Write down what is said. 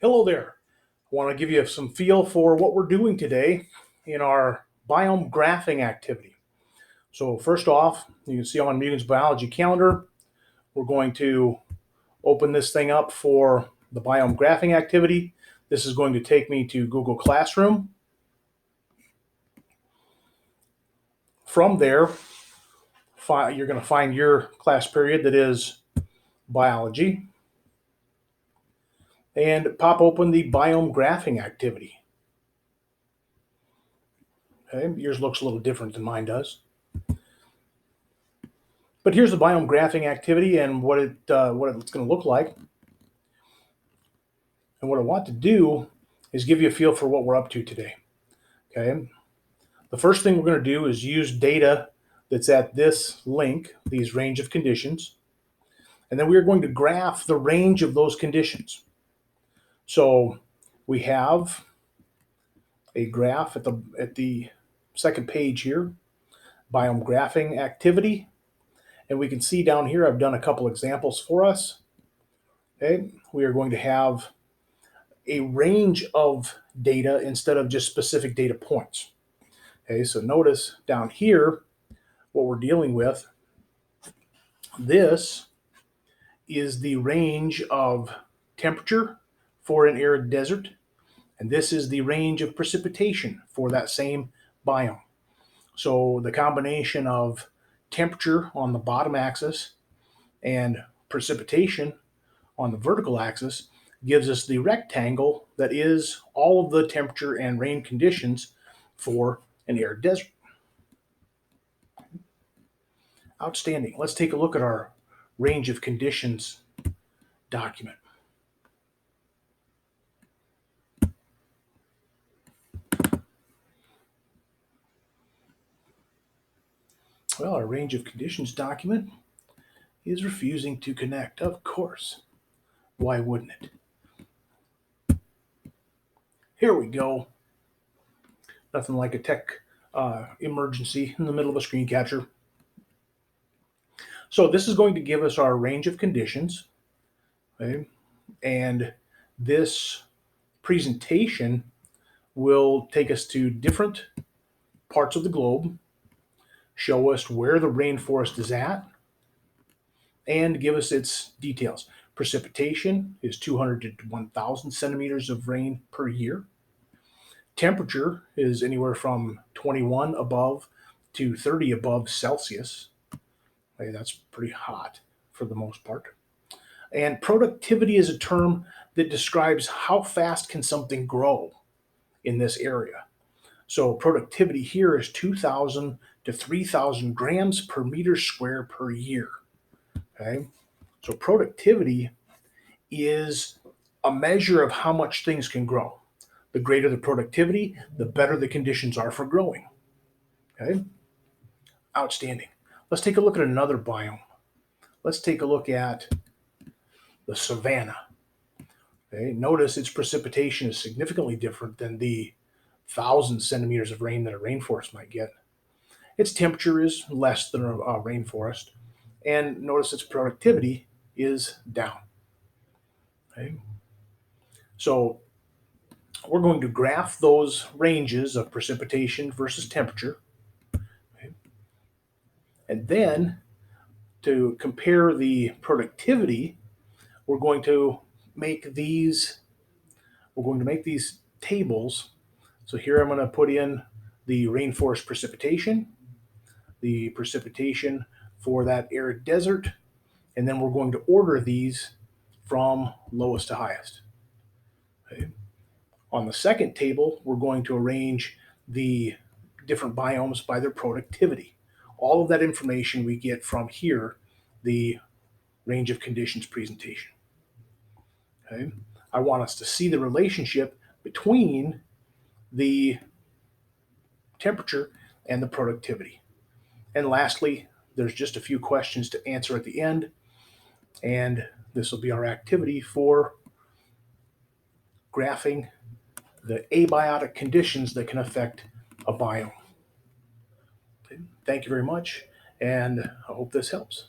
Hello there. I want to give you some feel for what we're doing today in our biome graphing activity. So first off, you can see on Mugen's biology calendar, we're going to open this thing up for the biome graphing activity. This is going to take me to Google Classroom. From there, you're going to find your class period that is biology and pop open the biome graphing activity. Okay, yours looks a little different than mine does. But here's the biome graphing activity and what it's going to look like. And what I want to do is give you a feel for what we're up to today. Okay. The first thing we're going to do is use data that's at this link, these range of conditions, and then we're going to graph the range of those conditions. So we have a graph at the second page here, biome graphing activity. And we can see down here, I've done a couple examples for us. Okay, we are going to have a range of data instead of just specific data points. Okay, so notice down here what we're dealing with. This is the range of temperature for an arid desert, and this is the range of precipitation for that same biome. So the combination of temperature on the bottom axis and precipitation on the vertical axis gives us the rectangle that is all of the temperature and rain conditions for an arid desert. Outstanding. Let's take a look at our range of conditions document. Well, our range of conditions document is refusing to connect, of course. Why wouldn't it? Here we go. Nothing like a tech emergency in the middle of a screen capture. So this is going to give us our range of conditions. Okay? And this presentation will take us to different parts of the globe, show us where the rainforest is at, and give us its details. Precipitation is 200 to 1,000 centimeters of rain per year. Temperature is anywhere from 21 above to 30 above Celsius. Okay, that's pretty hot for the most part. And productivity is a term that describes how fast can something grow in this area. So productivity here is 2,000 to 3,000 grams per meter square per year. Okay, so productivity is a measure of how much things can grow. The greater the productivity, the better the conditions are for growing. Okay, outstanding. Let's take a look at another biome. Let's take a look at the savanna. Okay, notice its precipitation is significantly different than the 1,000 centimeters of rain that a rainforest might get. Its temperature is less than a rainforest, and notice its productivity is down. Okay, so we're going to graph those ranges of precipitation versus temperature. Okay, and then to compare the productivity, we're going to make these tables. So here I'm going to put in the rainforest precipitation, the precipitation for that arid desert, and then we're going to order these from lowest to highest. Okay. On the second table, we're going to arrange the different biomes by their productivity. All of that information we get from here, the range of conditions presentation. Okay. I want us to see the relationship between the temperature and the productivity. And lastly, there's just a few questions to answer at the end, and this will be our activity for graphing the abiotic conditions that can affect a biome. Okay. Thank you very much, and I hope this helps.